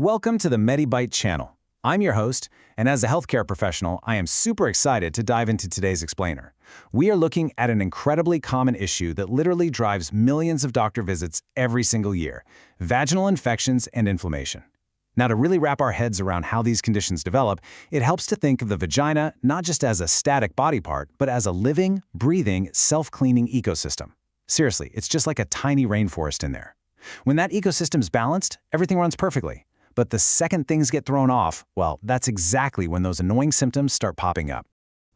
Welcome to the MediByte channel. I'm your host, and as a healthcare professional, I am super excited to dive into today's explainer. We are looking at an incredibly common issue that literally drives millions of doctor visits every single year: vaginal infections and inflammation. Now, to really wrap our heads around how these conditions develop, it helps to think of the vagina not just as a static body part, but as a living, breathing, self-cleaning ecosystem. Seriously, it's just like a tiny rainforest in there. When that ecosystem's balanced, everything runs perfectly. But the second things get thrown off, well, that's exactly when those annoying symptoms start popping up.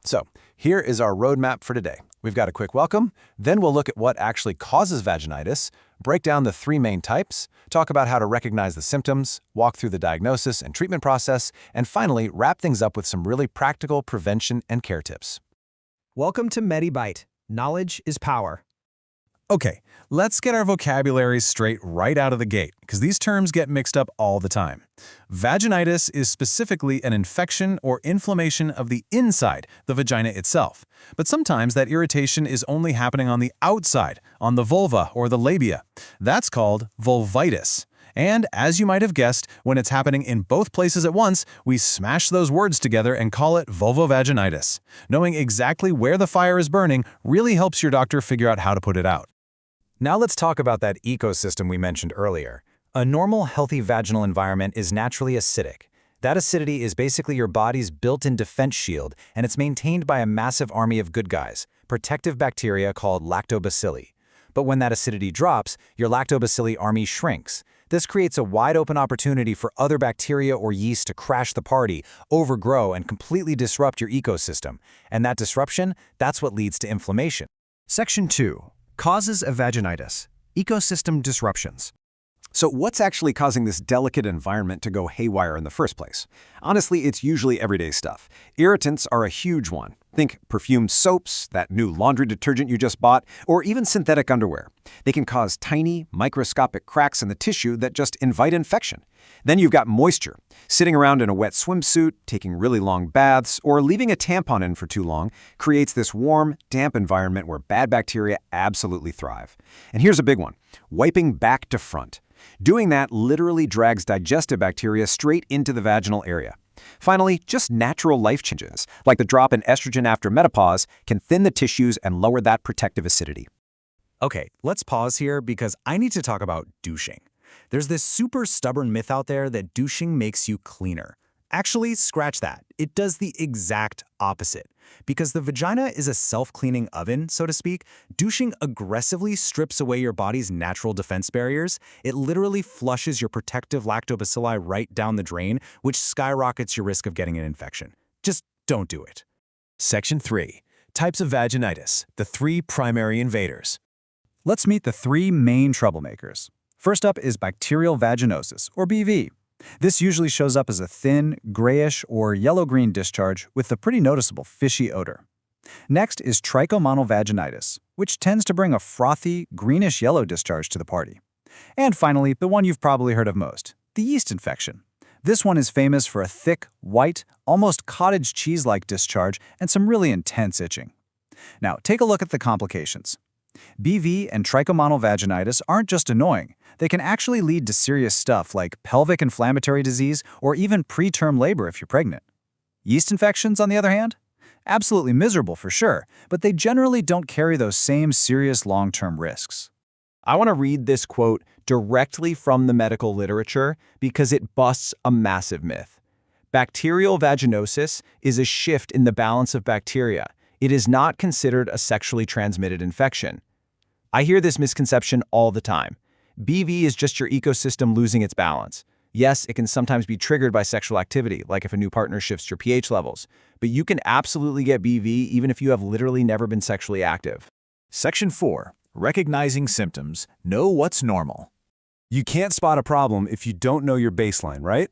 So, here is our roadmap for today. We've got a quick welcome, then we'll look at what actually causes vaginitis, break down the three main types, talk about how to recognize the symptoms, walk through the diagnosis and treatment process, and finally wrap things up with some really practical prevention and care tips. Welcome to MediByte. Knowledge is power. Okay, let's get our vocabulary straight right out of the gate, because these terms get mixed up all the time. Vaginitis is specifically an infection or inflammation of the inside, the vagina itself. But sometimes that irritation is only happening on the outside, on the vulva or the labia. That's called vulvitis. And as you might have guessed, when it's happening in both places at once, we smash those words together and call it vulvovaginitis. Knowing exactly where the fire is burning really helps your doctor figure out how to put it out. Now let's talk about that ecosystem we mentioned earlier. A normal, healthy vaginal environment is naturally acidic. That acidity is basically your body's built-in defense shield, and it's maintained by a massive army of good guys, protective bacteria called lactobacilli. But when that acidity drops, your lactobacilli army shrinks. This creates a wide-open opportunity for other bacteria or yeast to crash the party, overgrow, and completely disrupt your ecosystem. And that disruption, that's what leads to inflammation. Section 2. Causes of vaginitis. Ecosystem disruptions. So what's actually causing this delicate environment to go haywire in the first place? Honestly, it's usually everyday stuff. Irritants are a huge one. Think perfumed soaps, that new laundry detergent you just bought, or even synthetic underwear. They can cause tiny, microscopic cracks in the tissue that just invite infection. Then you've got moisture. Sitting around in a wet swimsuit, taking really long baths, or leaving a tampon in for too long creates this warm, damp environment where bad bacteria absolutely thrive. And here's a big one: wiping back to front. Doing that literally drags digestive bacteria straight into the vaginal area. Finally, just natural life changes, like the drop in estrogen after menopause, can thin the tissues and lower that protective acidity. Okay, let's pause here because I need to talk about douching. There's this super stubborn myth out there that douching makes you cleaner. Actually, scratch that. It does the exact opposite. Because the vagina is a self-cleaning oven, so to speak, douching aggressively strips away your body's natural defense barriers. It literally flushes your protective lactobacilli right down the drain, which skyrockets your risk of getting an infection. Just don't do it. Section 3. Types of vaginitis, the three primary invaders. Let's meet the three main troublemakers. First up is bacterial vaginosis, or BV. This usually shows up as a thin, grayish, or yellow-green discharge with a pretty noticeable fishy odor. Next is trichomonovaginitis, which tends to bring a frothy, greenish-yellow discharge to the party. And finally, the one you've probably heard of most, the yeast infection. This one is famous for a thick, white, almost cottage cheese-like discharge and some really intense itching. Now, take a look at the complications. BV and trichomonovaginitis aren't just annoying. They can actually lead to serious stuff like pelvic inflammatory disease or even preterm labor if you're pregnant. Yeast infections, on the other hand? Absolutely miserable for sure, but they generally don't carry those same serious long-term risks. I want to read this quote directly from the medical literature because it busts a massive myth. Bacterial vaginosis is a shift in the balance of bacteria. It is not considered a sexually transmitted infection. I hear this misconception all the time. BV is just your ecosystem losing its balance. Yes, it can sometimes be triggered by sexual activity, like if a new partner shifts your pH levels. But you can absolutely get BV even if you have literally never been sexually active. Section 4. Recognizing symptoms. Know what's normal. You can't spot a problem if you don't know your baseline, right?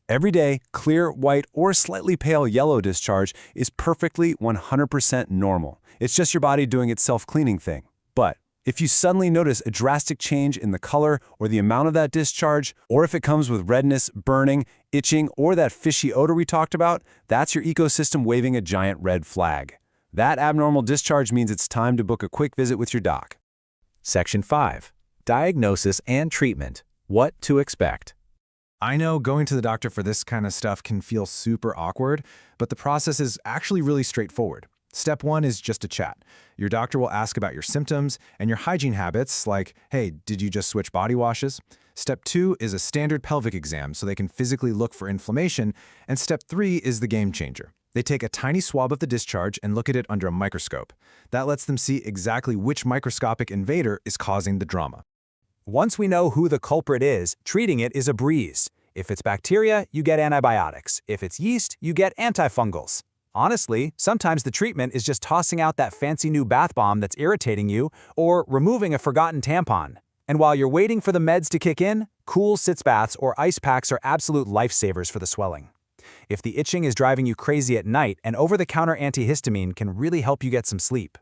Everyday, clear, white, or slightly pale yellow discharge is perfectly 100% normal. It's just your body doing its self-cleaning thing. But if you suddenly notice a drastic change in the color or the amount of that discharge, or if it comes with redness, burning, itching, or that fishy odor we talked about, that's your ecosystem waving a giant red flag. That abnormal discharge means it's time to book a quick visit with your doc. Section 5. Diagnosis and treatment. What to expect. I know going to the doctor for this kind of stuff can feel super awkward, but the process is actually really straightforward. Step 1 is just a chat. Your doctor will ask about your symptoms and your hygiene habits, like, hey, did you just switch body washes? Step 2 is a standard pelvic exam so they can physically look for inflammation, and Step 3 is the game changer. They take a tiny swab of the discharge and look at it under a microscope. That lets them see exactly which microscopic invader is causing the drama. Once we know who the culprit is, treating it is a breeze. If it's bacteria, you get antibiotics. If it's yeast, you get antifungals. Honestly, sometimes the treatment is just tossing out that fancy new bath bomb that's irritating you or removing a forgotten tampon. And while you're waiting for the meds to kick in, cool sitz baths or ice packs are absolute lifesavers for the swelling. If the itching is driving you crazy at night, an over-the-counter antihistamine can really help you get some sleep.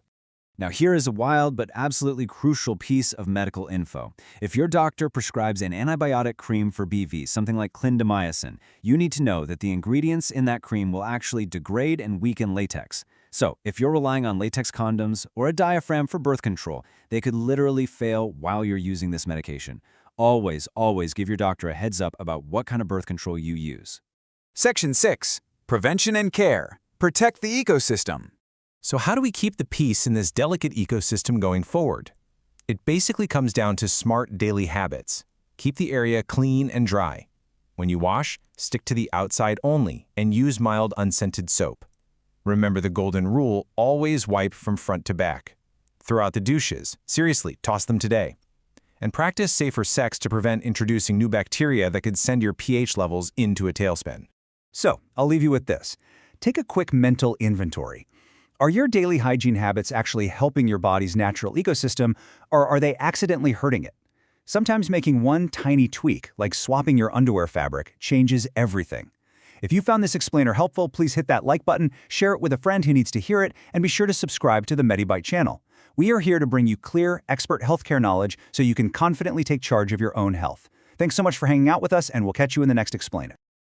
Now here is a wild but absolutely crucial piece of medical info. If your doctor prescribes an antibiotic cream for BV, something like clindamycin, you need to know that the ingredients in that cream will actually degrade and weaken latex. So if you're relying on latex condoms or a diaphragm for birth control, they could literally fail while you're using this medication. Always, always give your doctor a heads up about what kind of birth control you use. Section 6. Prevention and Care. Protect the ecosystem. So how do we keep the peace in this delicate ecosystem going forward? It basically comes down to smart daily habits. Keep the area clean and dry. When you wash, stick to the outside only and use mild unscented soap. Remember the golden rule, always wipe from front to back. Throw out the douches. Seriously, toss them today. And practice safer sex to prevent introducing new bacteria that could send your pH levels into a tailspin. So, I'll leave you with this. Take a quick mental inventory. Are your daily hygiene habits actually helping your body's natural ecosystem, or are they accidentally hurting it? Sometimes making one tiny tweak, like swapping your underwear fabric, changes everything. If you found this explainer helpful, please hit that like button, share it with a friend who needs to hear it, and be sure to subscribe to the MediByte channel. We are here to bring you clear, expert healthcare knowledge so you can confidently take charge of your own health. Thanks so much for hanging out with us, and we'll catch you in the next explainer.